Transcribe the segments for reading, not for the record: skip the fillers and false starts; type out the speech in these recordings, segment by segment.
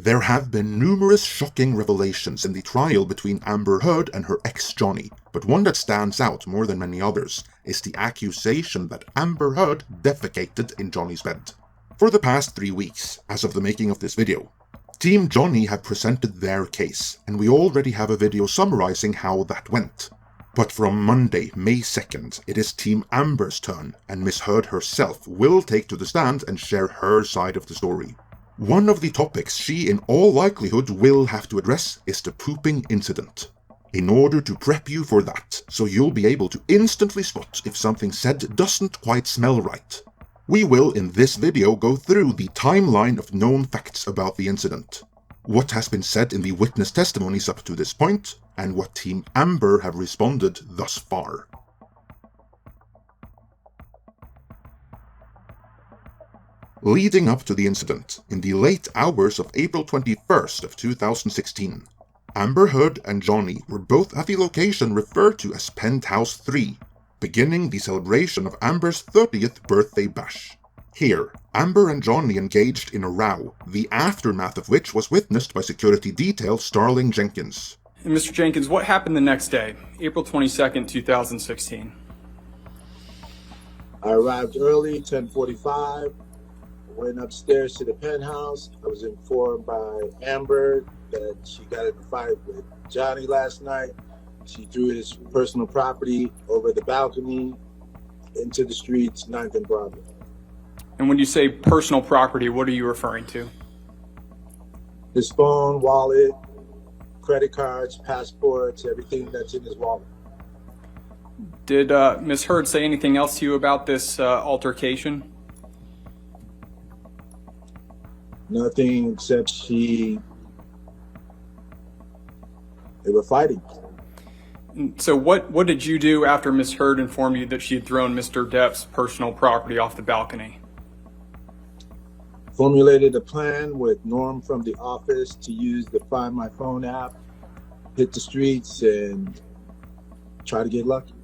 There have been numerous shocking revelations in the trial between Amber Heard and her ex Johnny, but one that stands out more than many others is the accusation that Amber Heard defecated in Johnny's bed. For the past 3 weeks, as of the making of this video, Team Johnny have presented their case, and we already have a video summarizing how that went. But from Monday, May 2nd, it is Team Amber's turn, and Miss Heard herself will take to the stand and share her side of the story. One of the topics she in all likelihood will have to address is the pooping incident. In order to prep you for that, so you'll be able to instantly spot if something said doesn't quite smell right, we will in this video go through the timeline of known facts about the incident, what has been said in the witness testimonies up to this point, and what Team Amber have responded thus far. Leading up to the incident, in the late hours of April 21st of 2016, Amber Heard and Johnny were both at the location referred to as Penthouse 3, beginning the celebration of Amber's 30th birthday bash. Here, Amber and Johnny engaged in a row, the aftermath of which was witnessed by security detail Starling Jenkins. And Mr. Jenkins, what happened the next day, April 22nd, 2016? I arrived early, 10:45. Went upstairs to the penthouse. I was informed by Amber that she got in a fight with Johnny last night. She threw his personal property over the balcony into the streets, 9th and Broadway. And when you say personal property, what are you referring to? His phone, wallet, credit cards, passports, everything that's in his wallet. Did Ms. Heard say anything else to you about this altercation? Nothing except they were fighting. So what did you do after Ms. Heard informed you that she had thrown Mr. Depp's personal property off the balcony? Formulated a plan with Norm from the office to use the Find My Phone app, hit the streets, and try to get lucky.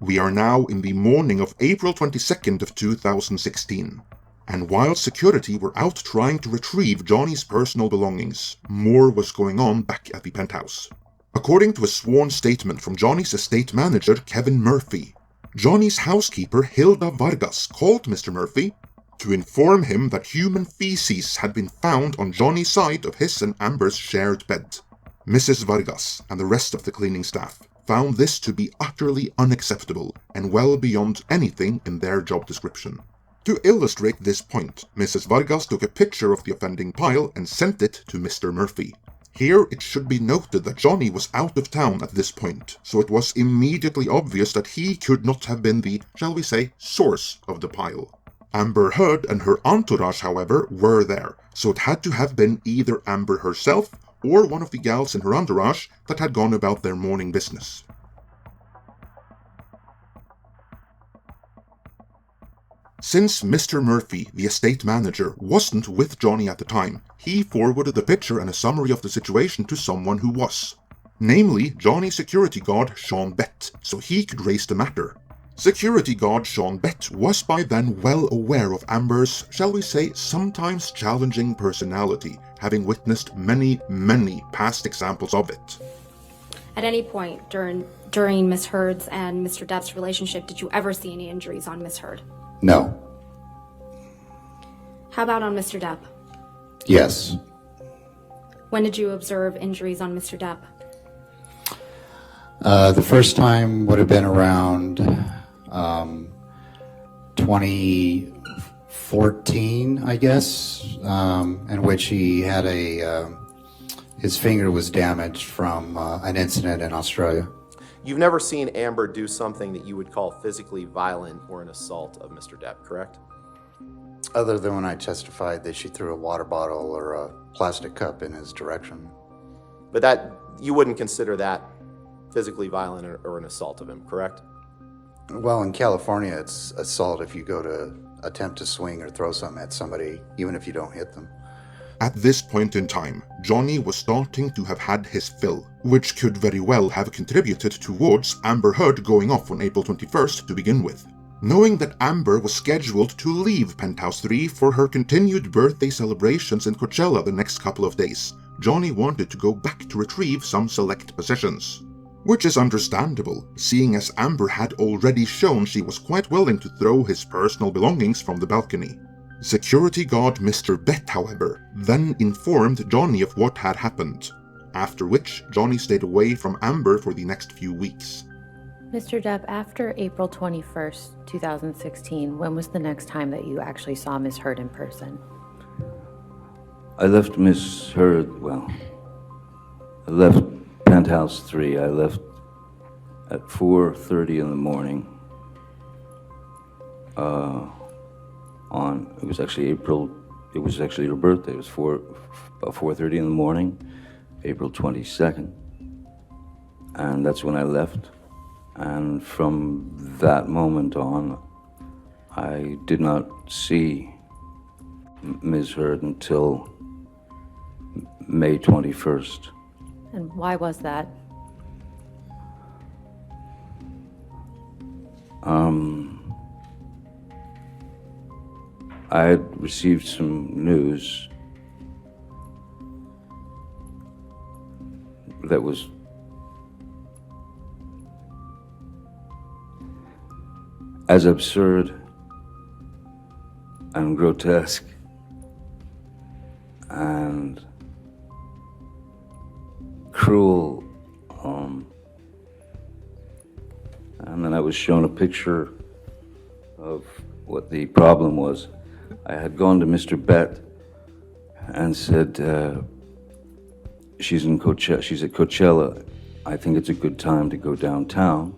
We are now in the morning of April 22nd of 2016. And while security were out trying to retrieve Johnny's personal belongings, more was going on back at the penthouse. According to a sworn statement from Johnny's estate manager Kevin Murphy, Johnny's housekeeper Hilda Vargas called Mr. Murphy to inform him that human feces had been found on Johnny's side of his and Amber's shared bed. Mrs. Vargas and the rest of the cleaning staff found this to be utterly unacceptable and well beyond anything in their job description. To illustrate this point, Mrs. Vargas took a picture of the offending pile and sent it to Mr. Murphy. Here it should be noted that Johnny was out of town at this point, so it was immediately obvious that he could not have been the, shall we say, source of the pile. Amber Heard and her entourage, however, were there, so it had to have been either Amber herself or one of the gals in her entourage that had gone about their morning business. Since Mr. Murphy, the estate manager, wasn't with Johnny at the time, he forwarded the picture and a summary of the situation to someone who was. Namely, Johnny's security guard Sean Bett, so he could raise the matter. Security guard Sean Bett was by then well aware of Amber's, shall we say, sometimes challenging personality, having witnessed many past examples of it. At any point during Ms. Heard's and Mr. Depp's relationship, did you ever see any injuries on Ms. Heard? No. How about on Mr. Depp? Yes. When did you observe injuries on Mr. Depp? The first time would have been around 2014, I guess, in which he had his finger was damaged from an incident in Australia. You've never seen Amber do something that you would call physically violent or an assault of Mr. Depp, correct? Other than when I testified that she threw a water bottle or a plastic cup in his direction. But that, you wouldn't consider that physically violent or an assault of him, correct? Well, in California, it's assault if you go to attempt to swing or throw something at somebody, even if you don't hit them. At this point in time, Johnny was starting to have had his fill, which could very well have contributed towards Amber Heard going off on April 21st to begin with. Knowing that Amber was scheduled to leave Penthouse 3 for her continued birthday celebrations in Coachella the next couple of days, Johnny wanted to go back to retrieve some select possessions. Which is understandable, seeing as Amber had already shown she was quite willing to throw his personal belongings from the balcony. Security guard Mr. Bett, however, then informed Johnny of what had happened, after which Johnny stayed away from Amber for the next few weeks. Mr. Depp, after April 21st, 2016, when was the next time that you actually saw Miss Heard in person? I left Miss Heard, I left Penthouse 3. I left at 4:30 in the morning. It was actually her birthday. It was 4:30 in the morning, April 22nd. And that's when I left. And from that moment on, I did not see Ms. Heard until May 21st. And why was that? I had received some news that was as absurd and grotesque and cruel. And then I was shown a picture of what the problem was. I had gone to Mr. Bett and said, she's at Coachella. I think it's a good time to go downtown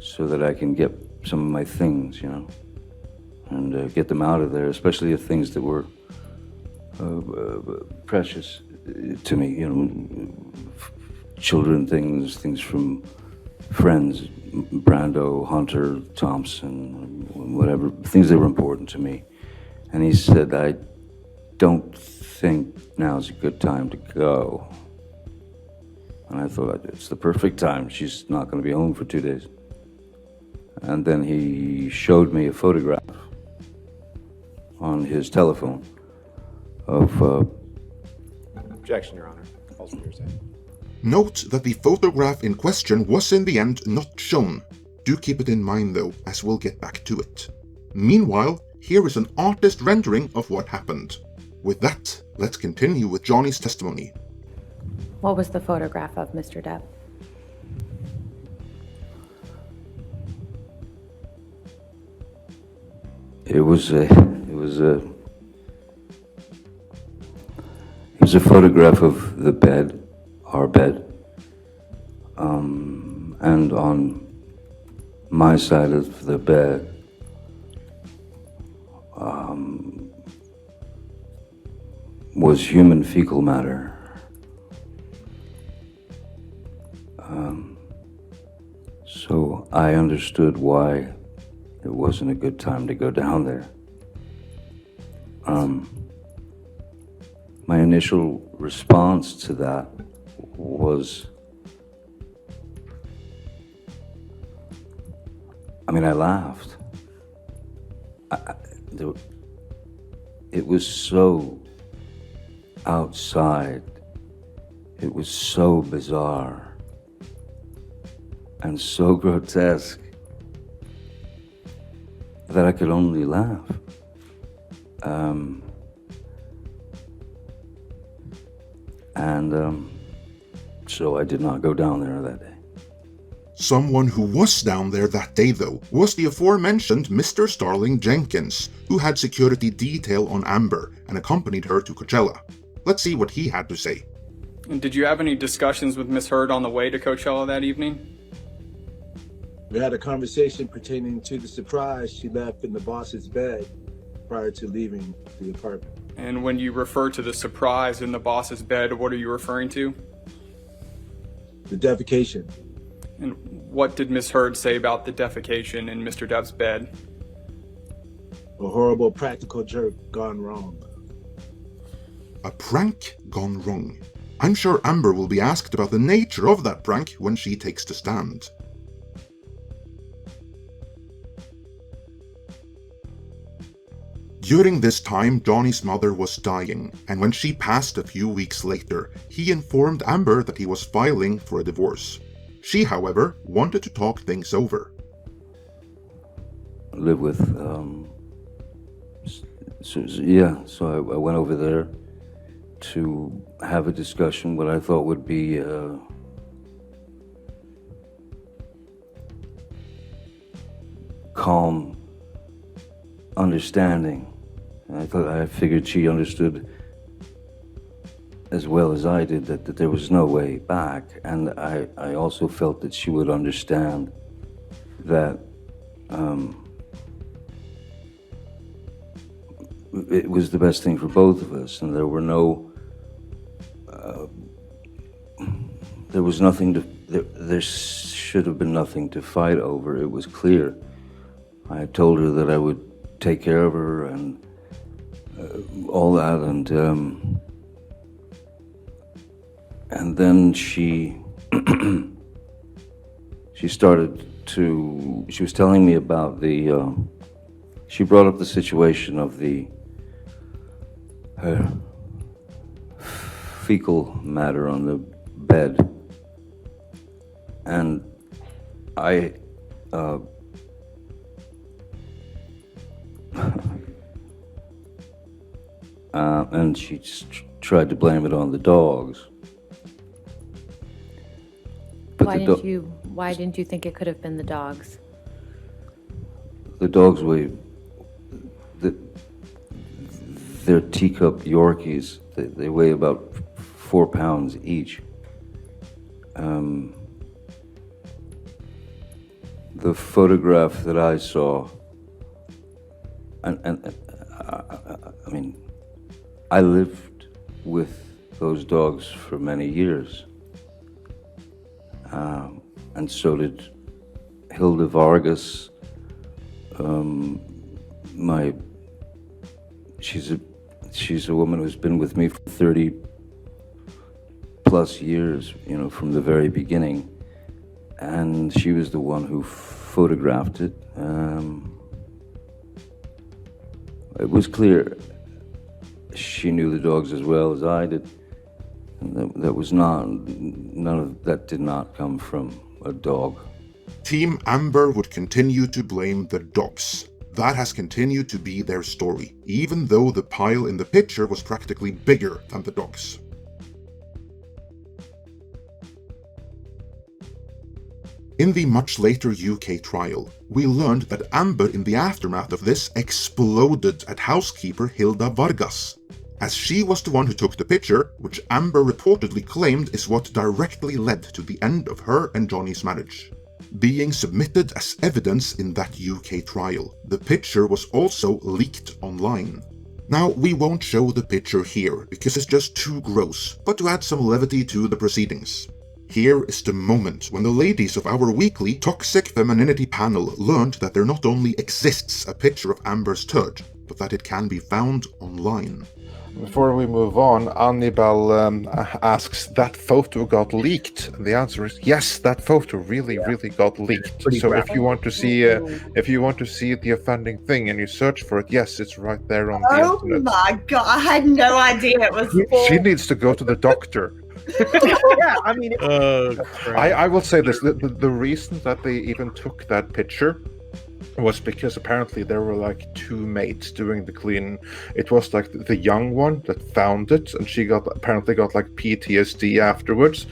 so that I can get some of my things, and get them out of there, especially the things that were precious to me, children things from friends, Brando, Hunter, Thompson, whatever, things that were important to me. And he said, I don't think now's a good time to go. And I thought, it's the perfect time. She's not going to be home for 2 days. And then he showed me a photograph on his telephone of... Objection, Your Honor. Also hearsay. Note that the photograph in question was in the end not shown. Do keep it in mind though, as we'll get back to it. Meanwhile, here is an artist rendering of what happened. With that, let's continue with Johnny's testimony. What was the photograph of, Mr. Depp? It was a photograph of the bed, our bed, and on my side of the bed was human fecal matter. So I understood why it wasn't a good time to go down there. My initial response to that was, I laughed. It was so outside. It was so bizarre and so grotesque that I could only laugh. So I did not go down there that day. Someone who was down there that day, though, was the aforementioned Mr. Starling Jenkins, who had security detail on Amber and accompanied her to Coachella. Let's see what he had to say. And did you have any discussions with Miss Heard on the way to Coachella that evening? We had a conversation pertaining to the surprise she left in the boss's bed prior to leaving the apartment. And when you refer to the surprise in the boss's bed, what are you referring to? The defecation. And what did Miss Heard say about the defecation in Mr. Depp's bed? A horrible practical joke gone wrong. A prank gone wrong. I'm sure Amber will be asked about the nature of that prank when she takes the stand. During this time, Johnny's mother was dying, and when she passed a few weeks later, he informed Amber that he was filing for a divorce. She, however, wanted to talk things over. Live with, so I went over there to have a discussion, what I thought would be calm understanding. I figured she understood as well as I did that there was no way back, and I also felt that she would understand that it was the best thing for both of us, and there was nothing to, there should have been nothing to fight over. It was clear. I told her that I would take care of her and all that, and then she started to, she was telling me about she brought up the situation of her fecal matter on the bed, and and she tried to blame it on the dogs. But why didn't you think it could have been the dogs? The dogs they're teacup Yorkies. They weigh about 4 pounds each. The photograph that I saw, and I mean, I lived with those dogs for many years, and so did Hilda Vargas. She's a woman who's been with me for 30 plus years, from the very beginning, and she was the one who photographed it. It was clear she knew the dogs as well as I did, and none of that did not come from a dog. Team Amber would continue to blame the dogs. That has continued to be their story, even though the pile in the picture was practically bigger than the dogs. In the much later UK trial, we learned that Amber in the aftermath of this exploded at housekeeper Hilda Vargas, as she was the one who took the picture, which Amber reportedly claimed is what directly led to the end of her and Johnny's marriage. Being submitted as evidence in that UK trial, the picture was also leaked online. Now, we won't show the picture here because it's just too gross, but to add some levity to the proceedings. Here is the moment when the ladies of our weekly Toxic Femininity panel learned that there not only exists a picture of Amber's turd, but that it can be found online. Before we move on, Annibal asks, that photo got leaked? And the answer is yes, that photo really got leaked. So if you want to see the offending thing and you search for it, yes, it's right there on the internet. Oh my god, I had no idea it was She needs to go to the doctor. Yeah, I mean, I will say this, the reason that they even took that picture was because apparently there were like two mates doing the cleaning. It was like the young one that found it, and she apparently got like PTSD afterwards,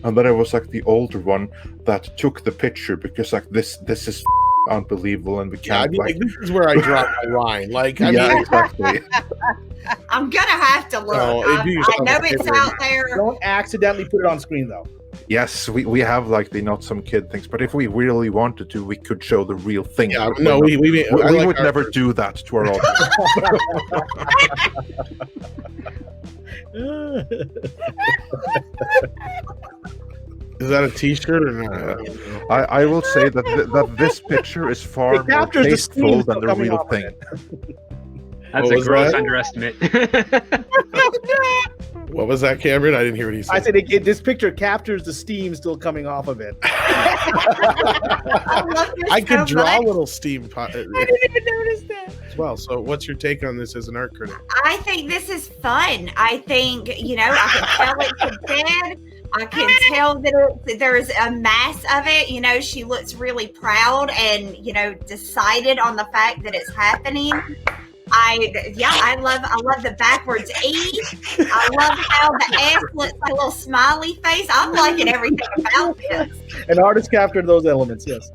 and then it was like the older one that took the picture because like this is unbelievable, and we can't. Like this is where I draw my line. Like, I yeah, mean, exactly. I'm gonna have to look. No, I know it's out there. Don't accidentally put it on screen though. Yes, we have like the not some kid things, but if we really wanted to, we could show the real thing. Yeah, no, we would never do that to our audience. Is that a T-shirt or not? I will say that this picture is far more tasteful than the real thing. That's a gross underestimate. What was that, Cameron? I didn't hear what he said. I said this picture captures the steam still coming off of it. I could draw a little steam I didn't even notice that. as well. So what's your take on this as an art critic? I think this is fun. I think, I can tell it's a bed. I can tell that there's a mass of it. She looks really proud and, decided on the fact that it's happening. I love the backwards E. I love how the S looks like a little smiley face. I'm liking everything about this. An artist captured those elements, yes.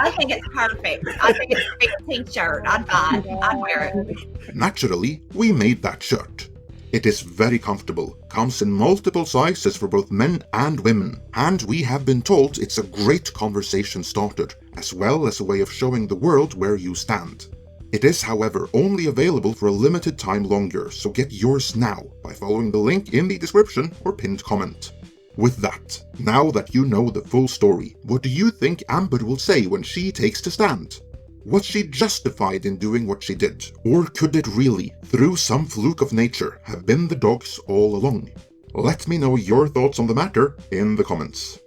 I think it's perfect. I think it's a big t-shirt. I'd buy it. I'd wear it. Naturally, we made that shirt. It is very comfortable, comes in multiple sizes for both men and women, and we have been told it's a great conversation starter, as well as a way of showing the world where you stand. It is, however, only available for a limited time longer, so get yours now by following the link in the description or pinned comment. With that, now that you know the full story, what do you think Amber will say when she takes the stand? Was she justified in doing what she did? Or could it really, through some fluke of nature, have been the dogs all along? Let me know your thoughts on the matter in the comments.